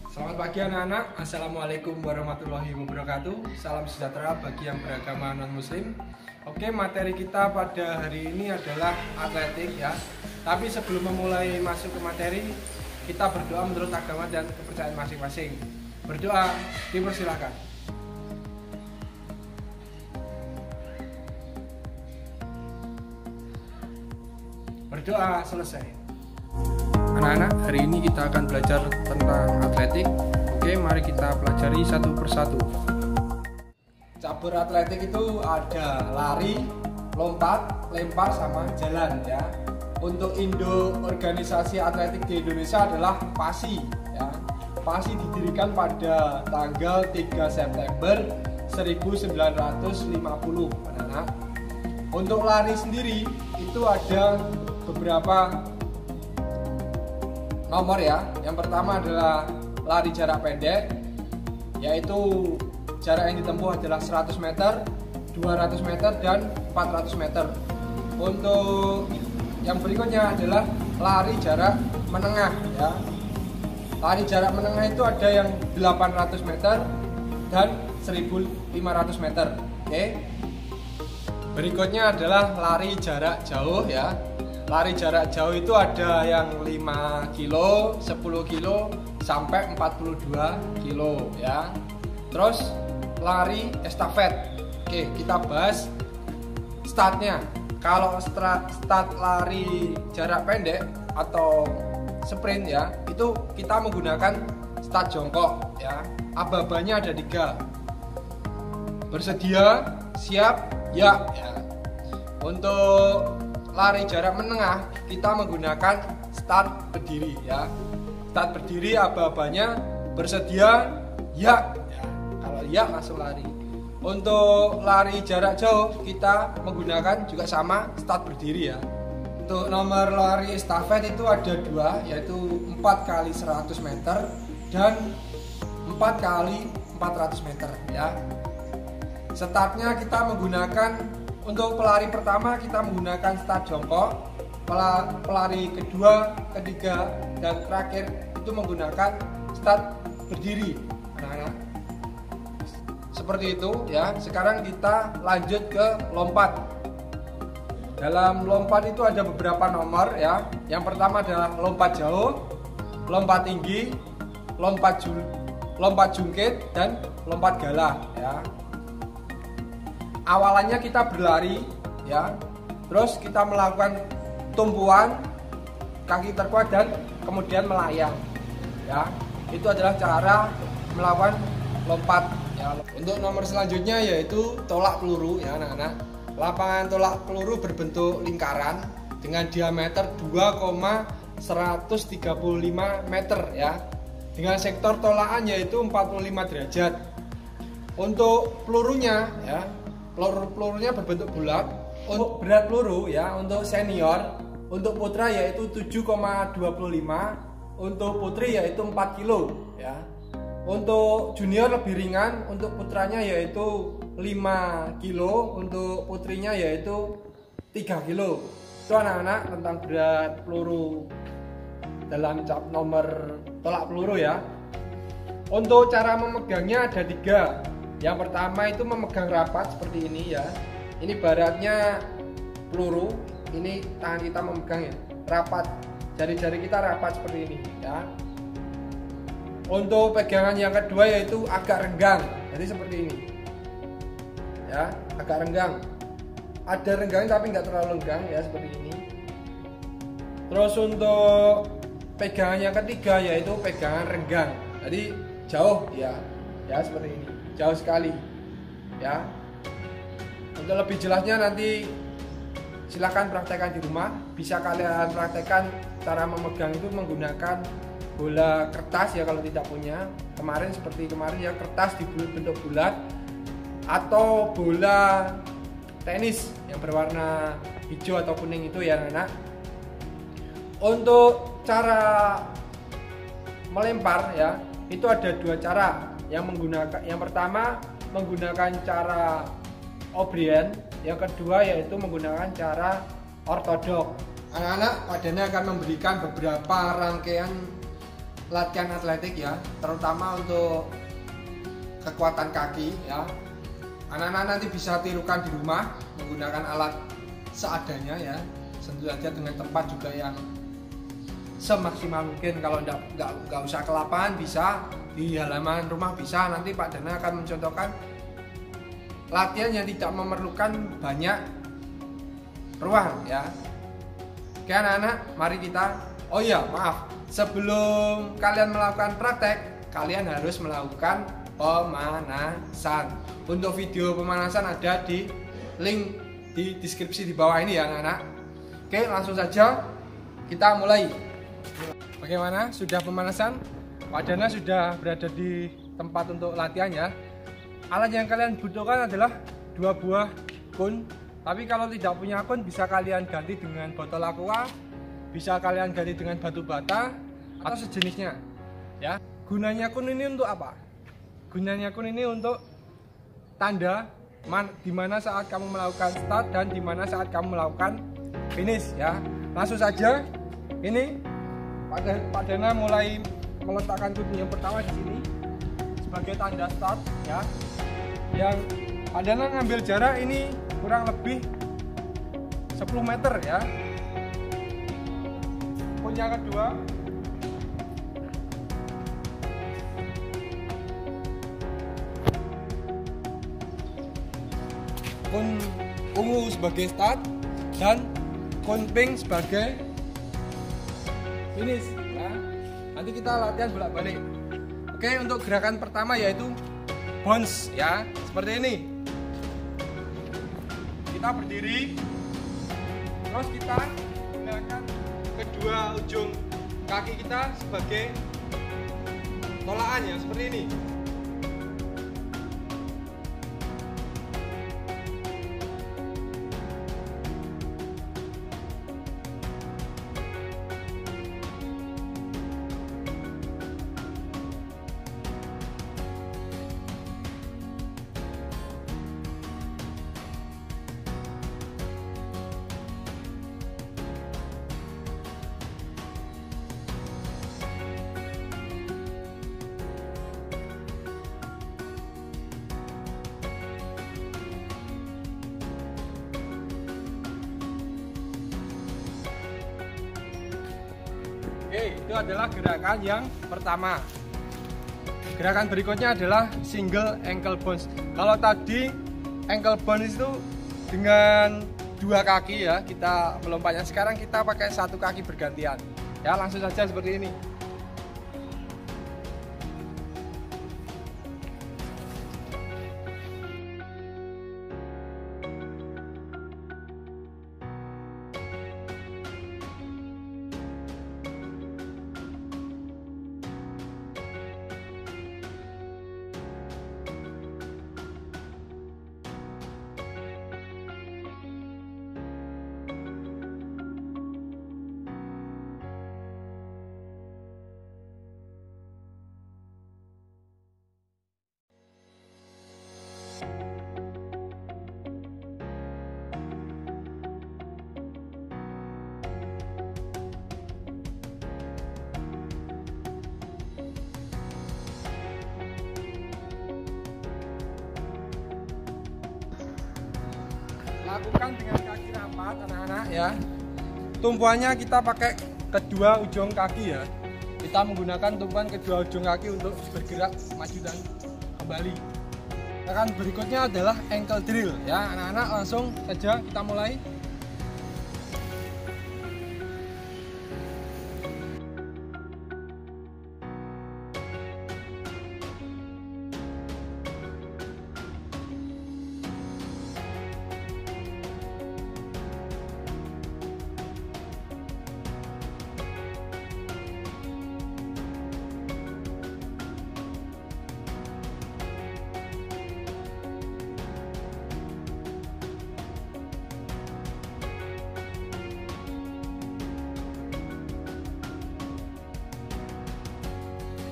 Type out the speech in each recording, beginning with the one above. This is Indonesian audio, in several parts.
Selamat pagi anak-anak, assalamualaikum warahmatullahi wabarakatuh. Salam sejahtera bagi yang beragama non-muslim. Oke, materi kita pada hari ini adalah atletik ya. Tapi sebelum memulai masuk ke materi, kita berdoa menurut agama dan kepercayaan masing-masing. Berdoa, dipersilakan. Berdoa selesai. Anak-anak, hari ini kita akan belajar tentang atletik. Oke, mari kita pelajari satu persatu. Cabur atletik itu ada lari, lompat, lempar, sama jalan ya. Untuk induk organisasi atletik di Indonesia adalah PASI ya. PASI didirikan pada tanggal 3 September 1950 anak-anak. Untuk lari sendiri itu ada beberapa nomor ya. Yang pertama adalah lari jarak pendek, yaitu jarak yang ditempuh adalah 100 meter, 200 meter, dan 400 meter. Untuk yang berikutnya adalah lari jarak menengah ya. Lari jarak menengah itu ada yang 800 meter dan 1500 meter. Oke. Berikutnya adalah lari jarak jauh ya. Lari jarak jauh itu ada yang 5 kilo, 10 kilo, sampai 42 kilo ya. Terus lari estafet. Oke, kita bahas startnya. Kalau start lari jarak pendek atau sprint ya, itu kita menggunakan start jongkok ya. Aba-abanya ada 3. Bersedia, siap, ya. Untuk lari jarak menengah kita menggunakan start berdiri ya. Start berdiri, aba-abanya bersedia, ya. Kalau ya langsung lari. Untuk lari jarak jauh kita menggunakan juga sama start berdiri ya. Untuk nomor lari estafet itu ada 2, yaitu 4 kali 100 meter dan 4 kali 400 meter ya. Startnya kita menggunakan, untuk pelari pertama kita menggunakan start jongkok, pelari kedua, ketiga, dan terakhir itu menggunakan start berdiri anak-anak. Seperti itu ya. Sekarang kita lanjut ke lompat. Dalam lompat itu ada beberapa nomor ya. Yang pertama adalah lompat jauh, lompat tinggi, lompat jungkit, dan lompat galah ya. Awalannya kita berlari ya, terus kita melakukan tumpuan kaki terkuat dan kemudian melayang ya. Itu adalah cara melakukan lompat ya. Untuk nomor selanjutnya yaitu tolak peluru ya anak-anak. Lapangan tolak peluru berbentuk lingkaran dengan diameter 2,135 meter ya, dengan sektor tolakan yaitu 45 derajat. Untuk pelurunya ya, pelurunya berbentuk bulat. Untuk berat peluru ya, untuk senior, untuk putra yaitu 7,25, untuk putri yaitu 4 kilo ya. Untuk junior lebih ringan, untuk putranya yaitu 5 kilo, untuk putrinya yaitu 3 kilo. Itu anak-anak tentang berat peluru dalam nomor tolak peluru ya. Untuk cara memegangnya ada 3. Yang pertama itu memegang rapat seperti ini ya. Ini baratnya peluru, ini tangan kita memegang ya, rapat, jari-jari kita rapat seperti ini ya. Untuk pegangan yang kedua yaitu agak renggang, jadi seperti ini ya, agak renggang. Ada renggang tapi nggak terlalu renggang ya, seperti ini. Terus untuk pegangan yang ketiga yaitu pegangan renggang, jadi jauh ya, seperti ini, jauh sekali ya. Untuk lebih jelasnya nanti silahkan praktekkan di rumah. Bisa kalian praktekkan cara memegang itu menggunakan bola kertas ya kalau tidak punya. Seperti kemarin ya, kertas bentuk bulat, atau bola tenis yang berwarna hijau atau kuning itu ya anak. Untuk cara melempar ya, itu ada 2 cara. Yang pertama menggunakan cara O'Brien, yang kedua yaitu menggunakan cara ortodok anak-anak Pak Dana akan memberikan beberapa rangkaian latihan atletik ya, terutama untuk kekuatan kaki ya. Anak-anak nanti bisa tirukan di rumah menggunakan alat seadanya ya, tentu saja dengan tempat juga yang semaksimal mungkin. Kalau nggak usah ke lapangan, bisa di halaman rumah bisa. Nanti Pak Dana akan mencontohkan latihan yang tidak memerlukan banyak ruang ya. Oke anak-anak, mari kita, oh iya maaf, sebelum kalian melakukan praktek, kalian harus melakukan pemanasan. Untuk video pemanasan ada di link di deskripsi di bawah ini ya anak-anak. Oke, langsung saja kita mulai. Bagaimana? Sudah pemanasan? Pak Dana sudah berada di tempat untuk latihan ya. Alat yang kalian butuhkan adalah 2 buah kun. Tapi kalau tidak punya kun, bisa kalian ganti dengan botol aqua, bisa kalian ganti dengan batu bata atau sejenisnya ya. Gunanya kun ini untuk apa? Gunanya kun ini untuk tanda dimana saat kamu melakukan start dan dimana saat kamu melakukan finish ya. Langsung saja, ini Pak Dana mulai meletakkan kun yang pertama di sini sebagai tanda start ya. Yang Pak Dana ngambil jarak ini kurang lebih 10 meter ya. Kun yang kedua, kun ungu sebagai start dan kun pink sebagai finish ya. Nanti kita latihan bolak-balik. Oke, untuk gerakan pertama yaitu bounce ya, seperti ini. Kita berdiri, terus kita gunakan kedua ujung kaki kita sebagai tolakan ya, seperti ini. Oke, itu adalah gerakan yang pertama. Gerakan berikutnya adalah single ankle bounce. Kalau tadi ankle bounce itu dengan 2 kaki ya, kita melompatnya. Sekarang kita pakai 1 kaki bergantian. Ya, langsung saja seperti ini. Lakukan dengan kaki rapat anak-anak ya. Tumpuannya kita pakai kedua ujung kaki ya. Kita menggunakan tumpuan kedua ujung kaki untuk bergerak maju dan kembali. Gerakan berikutnya adalah ankle drill ya anak-anak. Langsung saja kita mulai.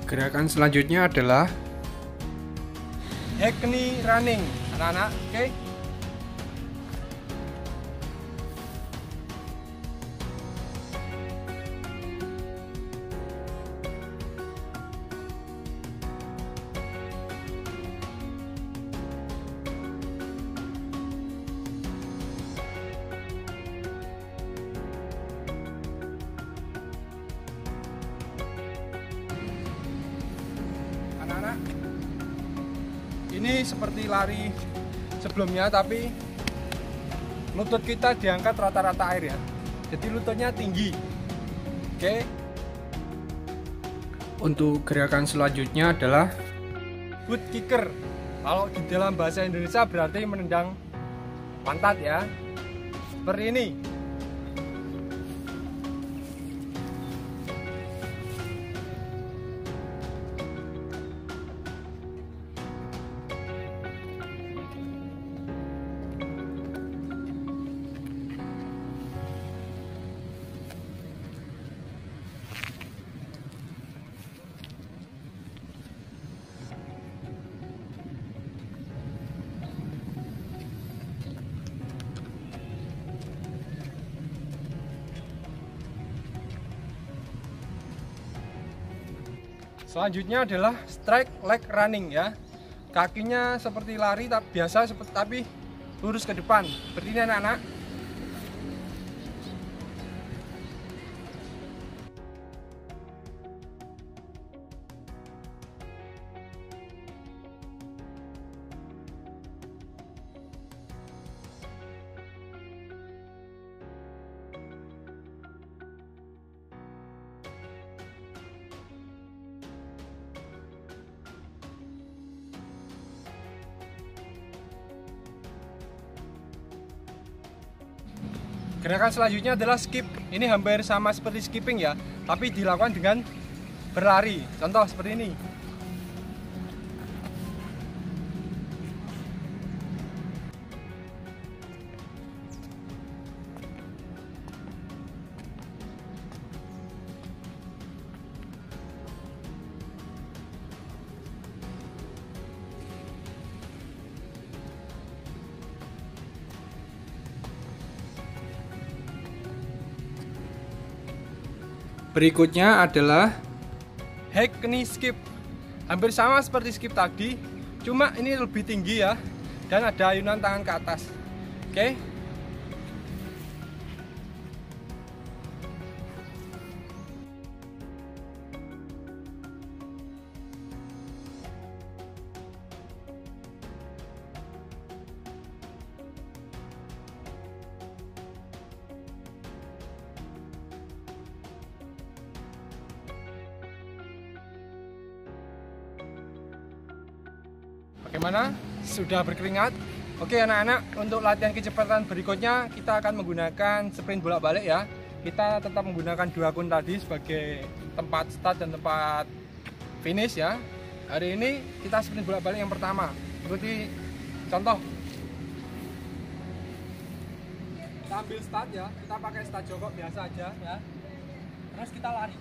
Gerakan selanjutnya adalah hackney running anak-anak. Oke. ini seperti lari sebelumnya, tapi lutut kita diangkat rata-rata air ya, jadi lututnya tinggi. Oke. Untuk gerakan selanjutnya adalah butt kicker. Kalau di dalam bahasa Indonesia berarti menendang pantat ya, seperti ini. Selanjutnya adalah straight leg running ya. Kakinya seperti lari biasa, tapi lurus ke depan. Seperti ini anak-anak. Gerakan selanjutnya adalah skip. Ini hampir sama seperti skipping ya, tapi dilakukan dengan berlari. Contoh seperti ini. Berikutnya adalah hack knee skip. Hampir sama seperti skip tadi, cuma ini lebih tinggi ya, dan ada ayunan tangan ke atas. Oke. Bagaimana? Sudah berkeringat? Oke anak-anak, untuk latihan kecepatan berikutnya kita akan menggunakan sprint bolak-balik ya. Kita tetap menggunakan 2 akun tadi sebagai tempat start dan tempat finish ya. Hari ini kita sprint bolak-balik yang pertama. Seperti contoh. Kita ambil start ya, kita pakai start jongkok biasa aja ya. Terus kita lari.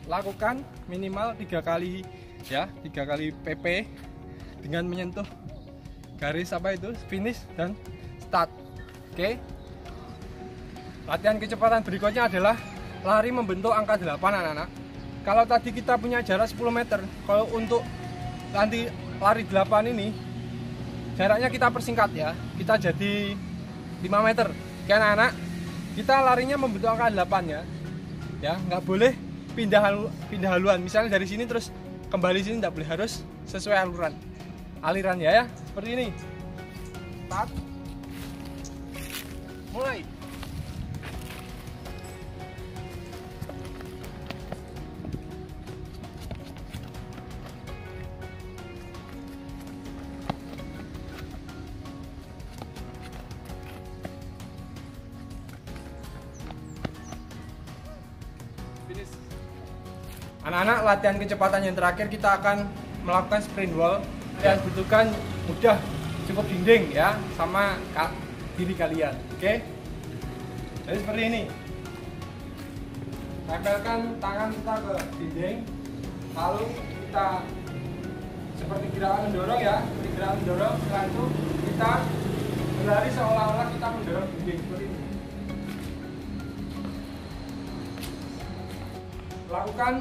Lakukan minimal 3 kali ya, 3 kali PP dengan menyentuh garis apa itu finish dan start. Oke. Latihan kecepatan berikutnya adalah lari membentuk angka 8 anak-anak. Kalau tadi kita punya jarak 10 meter, kalau untuk nanti lari 8 ini jaraknya kita persingkat ya, kita jadi 5 meter. Oke anak-anak, kita larinya membentuk angka 8 ya. Ya, nggak boleh pindah haluan, misalnya dari sini terus kembali sini, tidak boleh, harus sesuai aliran ya, seperti ini. Start, mulai. Finish. Anak-anak, latihan kecepatan yang terakhir kita akan melakukan sprint wall yang butuhkan mudah, cukup dinding ya, sama diri kalian. Oke. Jadi seperti ini. Tempelkan tangan kita ke dinding, lalu kita seperti gerakan mendorong ya, seperti gerakan mendorong. Setelah itu kita berlari seolah-olah kita mendorong dinding seperti ini. Lakukan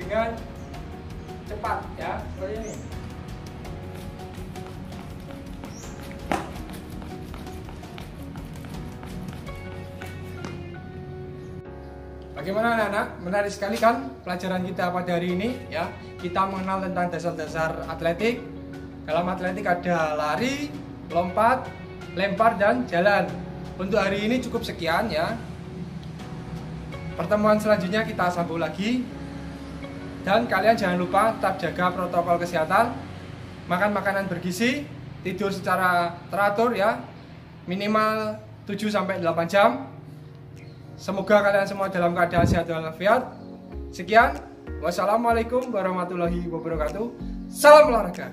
dengan cepat ya, seperti ini. Bagaimana anak-anak? Menarik sekali kan pelajaran kita pada hari ini ya. Kita mengenal tentang dasar-dasar atletik. Dalam atletik ada lari, lompat, lempar, dan jalan. Untuk hari ini cukup sekian ya. Pertemuan selanjutnya kita sambung lagi. Dan kalian jangan lupa tetap jaga protokol kesehatan, makan makanan bergizi, tidur secara teratur ya, minimal 7-8 jam. Semoga kalian semua dalam keadaan sehat dan walafiat. Sekian, wassalamualaikum warahmatullahi wabarakatuh. Salam olahraga.